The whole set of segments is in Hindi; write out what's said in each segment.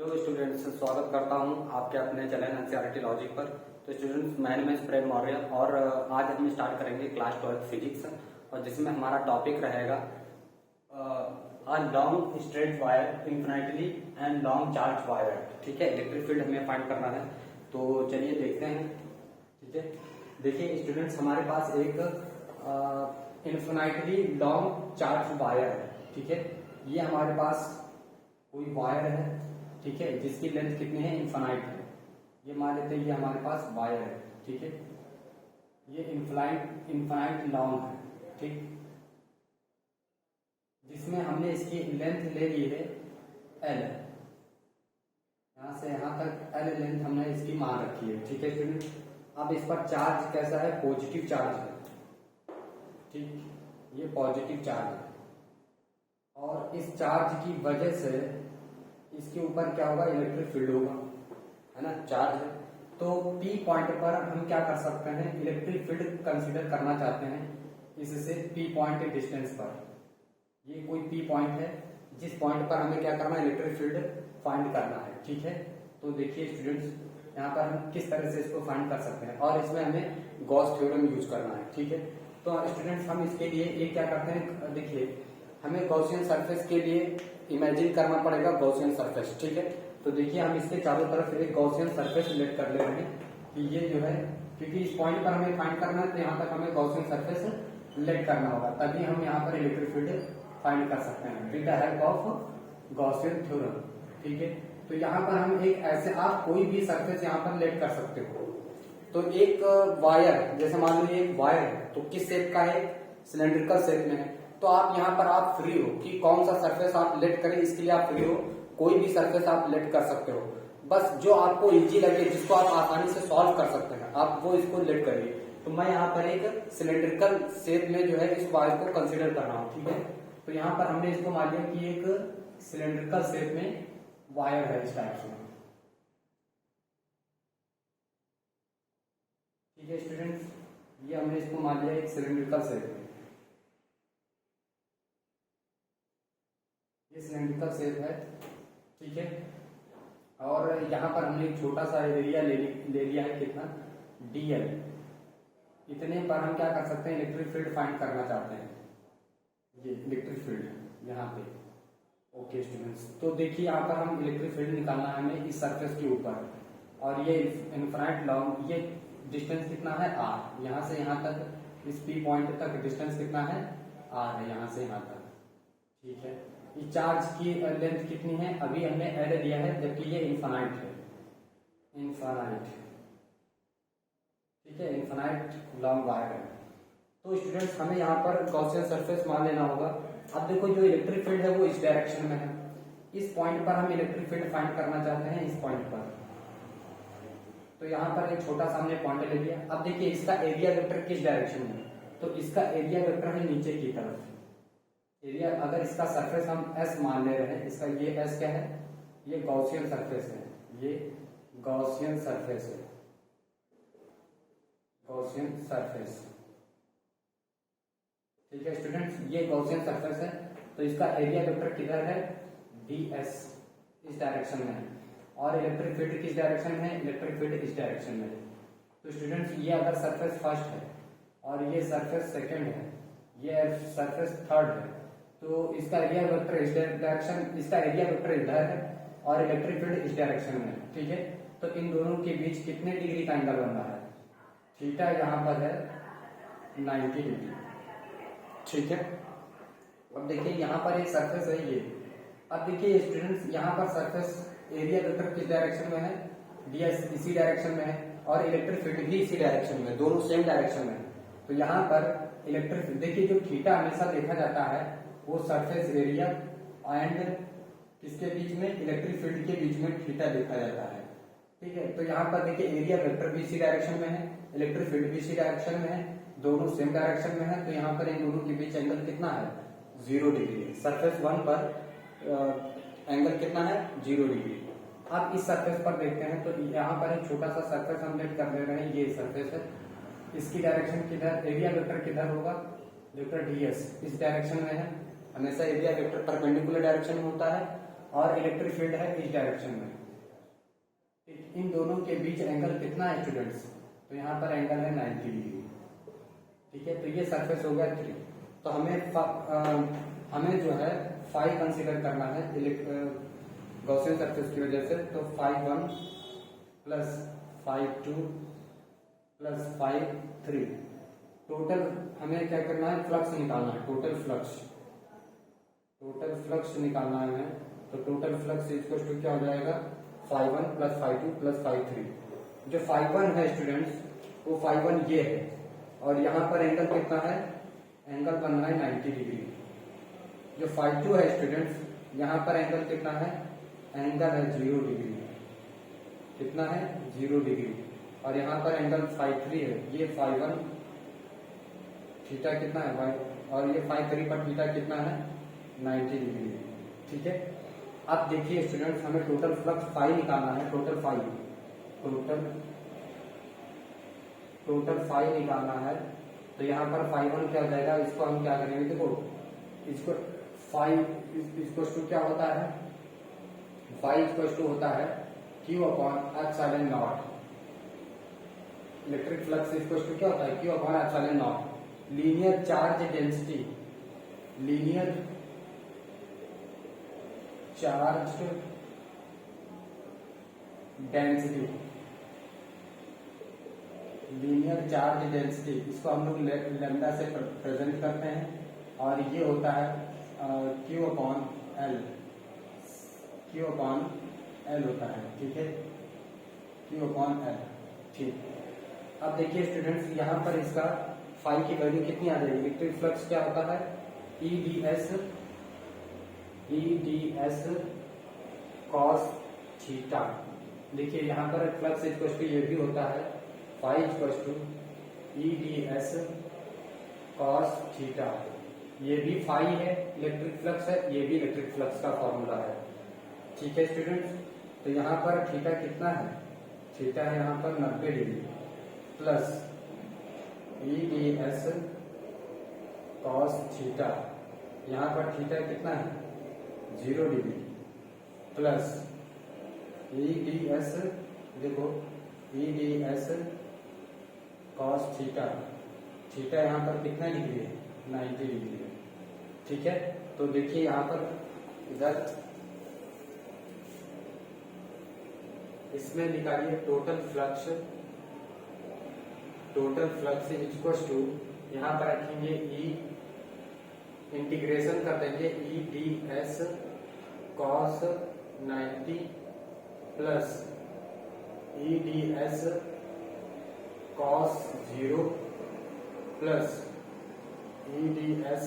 हेलो स्टूडेंट्स, स्वागत करता हूं आपके अपने चैनल एनसीईआरटी लॉजिक पर। तो स्टूडेंट्स, मैं नेम प्रेम मौर्य और आज हम स्टार्ट करेंगे क्लास 12 फिजिक्स, और जिसमें हमारा टॉपिक रहेगा a long straight wire infinitely and long charge wire. ठीक है, इलेक्ट्रिक फील्ड हमें फाइंड करना है। तो चलिए देखते हैं। ठीक है, देखिए स्टूडेंट्स, हमारे पास एक इन्फिनिटली लॉन्ग चार्ज वायर है। ठीक है, ये हमारे पास कोई वायर है, ठीक है, जिसकी लेंथ कितनी है, इन्फिनाइट है। ये मान लेते हैं ये हमारे पास वायर है। ठीक है, ये इन्फिनाइट लॉन्ग है। ठीक, जिसमें हमने इसकी लेंथ ले ली है एल, यहां से यहां तक एल लेंथ हमने इसकी मान रखी है। ठीक है स्टूडेंट, अब इस पर चार्ज कैसा है, पॉजिटिव चार्ज है। ठीक, ये पॉजिटिव चार्ज है, और इस चार्ज की वजह से इसके ऊपर क्या होगा, इलेक्ट्रिक फील्ड होगा, है ना, चार्ज है। तो P पॉइंट पर हम क्या कर सकते हैं, इलेक्ट्रिक फील्ड कंसीडर करना चाहते हैं इससे P पॉइंट के डिस्टेंस पर। ये कोई P पॉइंट है, जिस पॉइंट पर हमें क्या करना है, इलेक्ट्रिक फील्ड फाइंड करना है। ठीक है, तो देखिए स्टूडेंट्स, यहाँ पर हम किस तरह से इसको फाइंड कर सकते हैं, और इसमें हमें गॉस थ्योरम यूज करना है। ठीक है, तो स्टूडेंट्स हम इसके लिए एक क्या करते हैं, देखिए हमें गॉसियन सरफेस के लिए इमेजिन करना पड़ेगा गॉसियन सरफेस। ठीक है, तो देखिए हम इसके चारों तरफ एक गॉसियन सरफेस सिलेक्ट कर ले रहे हैं कि ये जो है, क्योंकि इस पॉइंट पर हमें फाइंड करना है, तो यहाँ तक हमें गॉसियन सरफेस सिलेक्ट करना होगा, तभी हम यहाँ पर इलेक्ट्रिक फील्ड फाइंड कर सकते हैं with the help of Gaussian theorem. ठीक है, तो यहाँ पर हम एक ऐसे, आप कोई भी सरफेस यहाँ पर सिलेक्ट कर सकते हो। तो एक वायर, जैसे मान लीजिए एक वायर है, तो किस शेप का है, सिलेंड्रिकल शेप में है। तो आप यहाँ पर आप फ्री हो कि कौन सा सरफेस आप लेट करें, इसके लिए आप फ्री हो, कोई भी सरफेस आप लेट कर सकते हो। बस जो आपको इजी लगे, जिसको आप आसानी से सॉल्व कर सकते हैं, आप वो इसको लेट करिए। तो मैं यहाँ पर एक सिलेंड्रिकल शेप में जो है इस वायर को कंसीडर कर रहा हूँ। ठीक है, तो यहाँ पर हमने इसको मान लिया कि एक सिलेंड्रिकल शेप में वायर है इस टाइप से। ठीक है स्टूडेंट्स, ये हमने इसको मान लिया एक सिलेंड्रिकल शेप में, ये सिलेंड्रिकल शेप है। ठीक है, और यहाँ पर हमने एक छोटा सा एरिया ले लिया है, कितना, dl। इतने पर हम क्या कर सकते हैं, इलेक्ट्रिक फील्ड फाइंड करना चाहते हैं, ये इलेक्ट्रिक फील्ड यहाँ पे। ओके स्टूडेंट्स, तो देखिए यहाँ पर हम इलेक्ट्रिक फील्ड निकालना है हमें इस सरफेस के ऊपर, और ये इन्फिनिट लॉन्ग, ये डिस्टेंस कितना है, r। यहाँ से यहाँ तक इस P पॉइंट तक डिस्टेंस कितना है, r है, यहाँ से यहाँ तक। ठीक है, ये चार्ज की लेंथ कितनी है, अभी हमने एल लिया है, जबकि ये इन्फिनाइट है, इन्फिनाइट। ठीक है, इन्फिनाइट लॉन्ग वायर है। तो स्टूडेंट्स, हमें यहाँ पर गॉसियन सरफेस मान लेना होगा। अब देखो, जो इलेक्ट्रिक फील्ड है वो इस डायरेक्शन में है, इस पॉइंट पर हम इलेक्ट्रिक फील्ड फाइंड करना चाहते हैं, इस पॉइंट पर। तो यहाँ पर एक छोटा सा हमने पॉइंट ले लिया। अब देखिए इसका एरिया वेक्टर किस डायरेक्शन में है, तो इसका एरिया वेक्टर है नीचे की तरफ। एरिया, अगर इसका सरफेस हम S मान ले रहे हैं, इसका ये S क्या है, ये गॉसियन सरफेस है, ये गॉसियन सरफेस है, गॉसियन सरफेस। ठीक है स्टूडेंट्स, ये गॉसियन सरफेस है, तो इसका एरिया वेक्टर किधर है, ds, इस डायरेक्शन में है, और इलेक्ट्रिक फील्ड किस डायरेक्शन में है, इलेक्ट्रिक फील्ड इस डायरेक्शन में है। तो स्टूडेंट्स, ये अगर सरफेस फर्स्ट है और ये सरफेस सेकंड है, ये सरफेस थर्ड है, तो इसका एरिया वेक्टर इस डायरेक्शन, इसका एरिया वेक्टर इधर है, और इलेक्ट्रिक फील्ड इस डायरेक्शन में है। ठीक है, तो इन दोनों के बीच कितने डिग्री का एंगल बन रहा है, थीटा यहाँ पर है 90 डिग्री। ठीक है, अब देखिए यहाँ पर एक सरफेस है ये। अब देखिए स्टूडेंट्स, यहाँ पर सरफेस एरिया वेक्टर किस डायरेक्शन में है, ds इसी डायरेक्शन में है, और इलेक्ट्रिक फील्ड भी इसी डायरेक्शन में, दोनों सेम डायरेक्शन में है। तो यहाँ पर इलेक्ट्रिक, देखिए जो थीटा हमेशा देखा जाता है वो सरफेस एरिया एंड किसके बीच में, इलेक्ट्रिक फील्ड के बीच में थीटा देखा जाता है। ठीक है, तो यहाँ पर देखिए एरिया वेक्टर भी इसी डायरेक्शन में है, इलेक्ट्रिक फील्ड भी इसी डायरेक्शन में है, दोनों सेम डायरेक्शन में है। तो यहाँ पर इन दोनों के बीच एंगल कितना है, 0 डिग्री। सरफेस 1 पर एंगल कितना है, 0 डिग्री। अब इस सरफेस पर देखते हैं, तो यहाँ पर एक छोटा सा सरफेस हम लेट कर ले रहे हैं, ये सरफेस है, इसकी डायरेक्शन किधर, एरिया वेक्टर किधर होगा, वेक्टर ds इस डायरेक्शन में है। हमेशा एरिया वेक्टर परपेंडिकुलर डायरेक्शन में होता है, और इलेक्ट्रिक फील्ड है इस डायरेक्शन में। इन दोनों के बीच एंगल कितना है स्टूडेंट्स? तो यहाँ पर एंगल है 90 डिग्री। ठीक है, तो ये सरफेस हो गया 3। तो हमें जो है फाई कंसीडर करना है गॉसियन सरफेस की वजह से। तो phi 1 plus phi 2 plus phi 3, total हमें क्या करना है? फ्लक्स निकालना है, टोटल फ्लक्स निकालना है हमें। तो टोटल फ्लक्स इक्वल टू क्या हो जाएगा? Phi 1 plus phi 2 plus phi 3। जो फाई 1 है स्टूडेंट्स, वो फाई 1 ये है, और यहाँ पर एंगल कितना है? एंगल बन रहा है 90 डिग्री। जो फाई 2 है स्टूडेंट्स, यहाँ पर एंगल कितना है? एंगल है 0 डिग्री। कितना है? 0 डिग्री। और यहाँ पर एंगल फाई 3 है, ये फाई 1 थीटा कितना है भाई, और ये फाई 3 पर थीटा कितना है? 90 डिग्री। ठीक है, अब देखिए स्टूडेंट्स, हमें टोटल फ्लक्स फाई निकालना है। टोटल फाई निकालना है। तो यहाँ पर फाई 1 क्या हो जाएगा? इसको हम क्या करेंगे? देखो, इसको फाई इसको क्या होता है? फाई इसको होता है Q upon epsilon not. Electric flux इसको क्या होता है? Q upon epsilon not. Linear charge density, linear charge density, इसको हम लोग लैम्डा से प्रेजेंट करते हैं, और ये होता है Q अपॉन L होता है। ठीक है, Q अपॉन L। ठीक, अब देखिए स्टूडेंट्स, यहाँ पर इसका फाई की वैल्यू कितनी आ जाएगी? इलेक्ट्रिक फ्लक्स क्या होता है? EDS cos theta. देखिए यहाँ पर फ्लक्स इक्वल टू ये भी होता है phi equal to EDS cos theta. ये भी फाई है, इलेक्ट्रिक फ्लक्स है, ये भी इलेक्ट्रिक फ्लक्स का फॉर्मूला है। ठीक है स्टूडेंट्स, तो यहाँ पर थीटा कितना है? थीटा है यहाँ पर 90 degree plus EDS cos theta, यहाँ पर थीटा कितना है? 0 डिग्री प्लस EDS, देखो EDS cos थीटा, थीटा यहाँ पर कितना डिग्री है? 90 डिग्री है। ठीक है, तो देखिए यहाँ पर इधर इसमें निकालिए टोटल फ्लक्स इक्वल टू, यहाँ पर रखेंगे E, इंटीग्रेशन कर देंगे EDS cos 90 plus EDS cos 0 plus EDS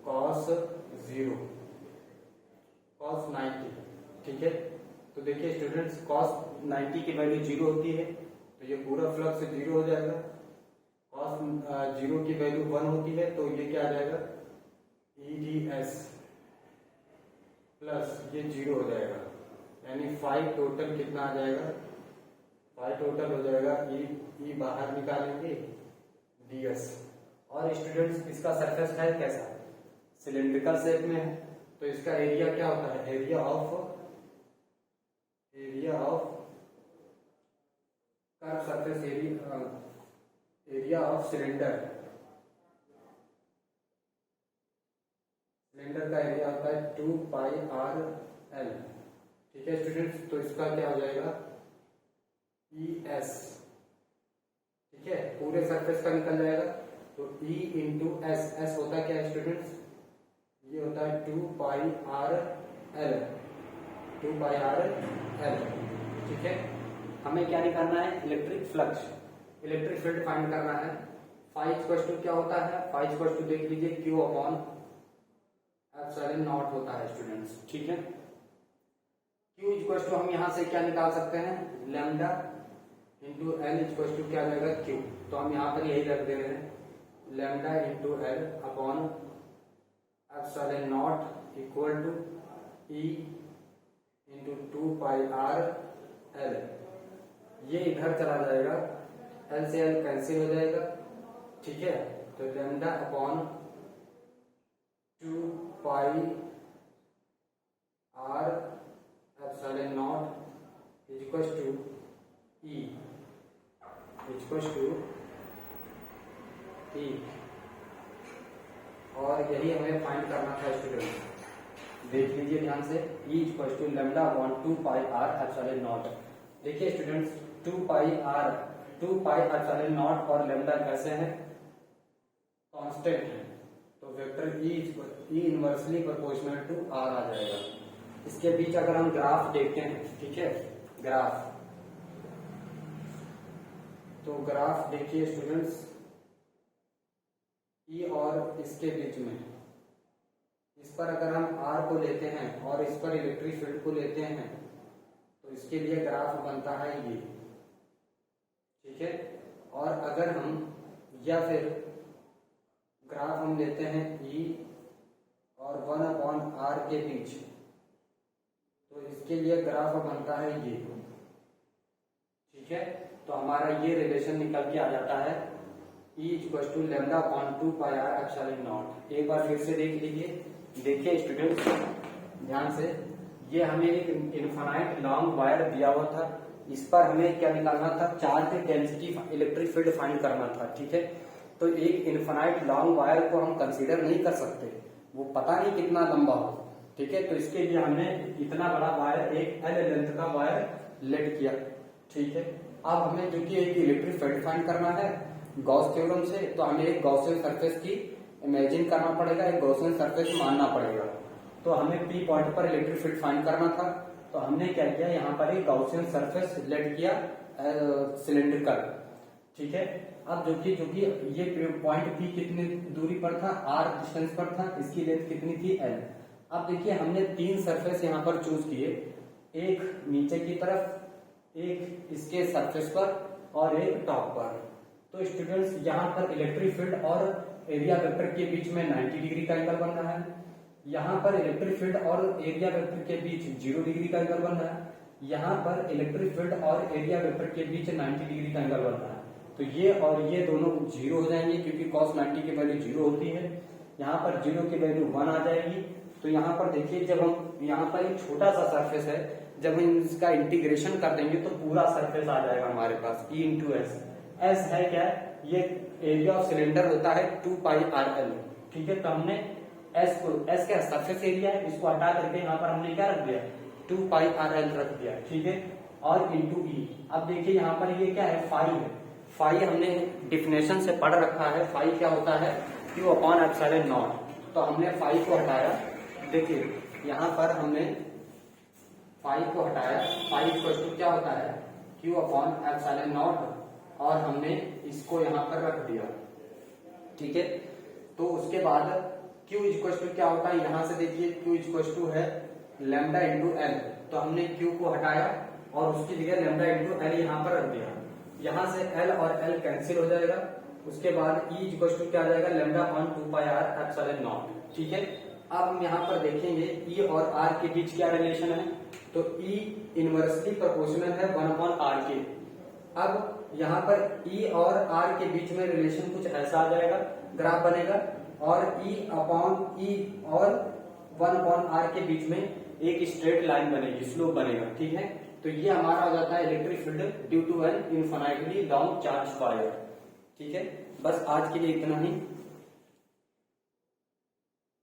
cos 90। ठीक है, तो देखिए स्टूडेंट्स, cos 90 की वैल्यू 0 होती है, तो ये पूरा फ्लक्स 0 हो जाएगा। cos 0 की वैल्यू 1 होती है, तो ये क्या आ जाएगा? EDS प्लस ये 0 हो जाएगा, यानी फाई टोटल कितना आ जाएगा? फाई टोटल हो जाएगा E बाहर निकालेंगे DS। और स्टूडेंट्स, इसका सरफेस है कैसा? सिलेंड्रिकल शेप में है, तो इसका एरिया क्या होता है? Area of curve surface area of cylinder का एरिया होता है 2 पाई RL। ठीक है स्टूडेंट्स, तो इसका क्या हो जाएगा? ES। ठीक है, पूरे सरफेस का निकल जाएगा, तो E इंटू S होता है क्या स्टूडेंट्स? ये होता है 2 पाई RL। ठीक है, हमें क्या निकालना है? Electric flux, electric field find करना है। फाई इक्वल टू क्या होता है? फाई इक्वल टू देख लीजिए Q अपॉन एप्सिलॉन नॉट होता है स्टूडेंट्स। ठीक है, Q इक्वल टू हम यहाँ से क्या निकाल सकते हैं? Lambda into L equal to क्या जाएगा? Q। तो हम यहाँ पर यही रख दे रहे हैं, lambda into L upon epsilon not equal to E into 2 pi RL। ये इधर चला जाएगा, L से L कैंसिल हो जाएगा। ठीक है, तो लैम्डा अपॉन 2 पाई फाइंड करना था स्टूडेंट। देख लीजिए ध्यान से, E equal to lambda upon 2 pi are epsilon naught. देखिए स्टूडेंट्स 2 पाई एप्सिलॉन नॉट और लैम्डा कैसे हैं, कांस्टेंट है, तो vector E inversely proportional to r आ जाएगा। इसके बीच अगर हम ग्राफ देखते हैं, ठीक है, ग्राफ, तो ग्राफ देखिए स्टूडेंट्स, E और इसके बीच में, इस पर अगर हम R को लेते हैं और इस पर इलेक्ट्रिक फील्ड को लेते हैं तो इसके लिए ग्राफ बनता है ये, ठीक है। और अगर हम, या फिर ग्राफ हम लेते हैं E और 1 अपॉन R के बीच, तो इसके लिए ग्राफ बनता है ये, ठीक है। तो हमारा ये रिलेशन निकल के आ जाता है E equal to lambda upon 2 pi are epsilon not. एक बार फिर से देख लीजिए, देखिए स्टूडेंट्स ध्यान से, ये हमें एक इनफाइनाइट लॉन्ग वायर दिया हुआ था, इस पर हमें क्या निकालना था, charge density electric field find करना था, ठीक है। तो एक इनफाइनाइट लॉन्ग वायर को हम कंसीडर नहीं कर सकते, वो पता नहीं कितना लंबा हो, ठीक है। तो इसके लिए हमने इतना बड़ा वायर, एक L लेंथ का वायर लेट किया, ठीक है। अब हमें जो कि एक इलेक्ट्रिक फील्ड फाइंड करना है गॉस थ्योरम से, तो हमें एक गॉसियन सरफेस की इमेजिन करना पड़ेगा, एक गॉसियन सरफेस मानना पड़ेगा। तो हमें P पॉइंट पर इलेक्ट्रिक फील्ड फाइंड करना था, तो हमने क्या किया, यहाँ पर एक गॉसियन सरफेस लेट किया सिलेंड्रिकल, ठीक है। अब जो कि ये पॉइंट P कितनी दूरी पर था, R डिस्टेंस पर था, इसकी लेंथ कितनी थी, L। अब देखिए हमने 3 सरफेस यहाँ पर चूज किए, एक नीचे की तरफ, एक इसके सरफेस पर और एक टॉप पर। तो स्टूडेंट्स यहाँ पर इलेक्ट्रिक फील्ड और एरिया वेक्टर के बीच में 90 डिग्री का एंगल बन रहा है, यहाँ पर इलेक्ट्रिक फील्ड और एरिया वेक्टर के बीच 0 डिग्री का एंगल बन रहा है, यहाँ पर इलेक्ट्रिक फील्ड और एरिया वेक्टर के बीच 90 डिग्री का एंगल बन रहा है। तो ये और ये दोनों 0 हो जाएंगे क्योंकि cos 90 की वैल्यू 0 होती है, यहाँ पर 0 की वैल्यू 1 आ जाएगी। तो यहाँ पर देखिए, जब हम यहाँ पर एक छोटा सा सरफेस है, जब हम इसका इंटीग्रेशन कर देंगे तो पूरा सरफेस आ जाएगा हमारे पास, E इंटू एस। एस है क्या, ये एरिया ऑफ सिलेंडर होता है 2 पाई आर एल, ठीक है। तो हमने एस को, एस क्या सरफेस एरिया है, इसको हटा करके यहाँ पर हमने क्या रख दिया, 2 पाई आर एल रख दिया, ठीक है, और इंटू ई। अब देखिए यहाँ पर ये क्या है, फाई है, फाई हमने डिफिनेशन से पढ़ रखा है, फाई क्या होता है, क्यू अपॉन एप्सिलॉन नॉट। तो हमने फाई को हटाया, देखिए यहाँ पर हमने फाई को हटाया, फाई इक्वल टू क्या होता है, क्यू अपॉन एप्सिलॉन नॉट, और हमने इसको यहाँ पर रख दिया, ठीक है। तो उसके बाद Q इक्वल टू क्या होता है, यहाँ से देखिए Q इक्वल टू है लैम्डा इंटू एल, तो हमने Q को हटाया और उसकी जगह लैम्डा इंटू एल यहाँ पर रख दिया, यहाँ से L और L कैंसिल हो जाएगा। उसके बाद E इक्वल टू क्या आ जाएगा, lambda upon 2 pi are epsilon not, ठीक है। अब हम यहाँ पर देखेंगे E और R के बीच क्या रिलेशन है, तो E इनवर्सली प्रोपोर्शनल है 1 अपॉन R के। अब यहाँ पर E और R के बीच में रिलेशन कुछ ऐसा आ जाएगा, ग्राफ बनेगा, और E और 1 अपॉन R के बीच में एक स्ट्रेट लाइन बनेगी, स्लोप बनेगा, ठीक है। तो ये हमारा हो जाता है electric field due to an infinitely long charge wire, ठीक है। बस आज के लिए इतना ही।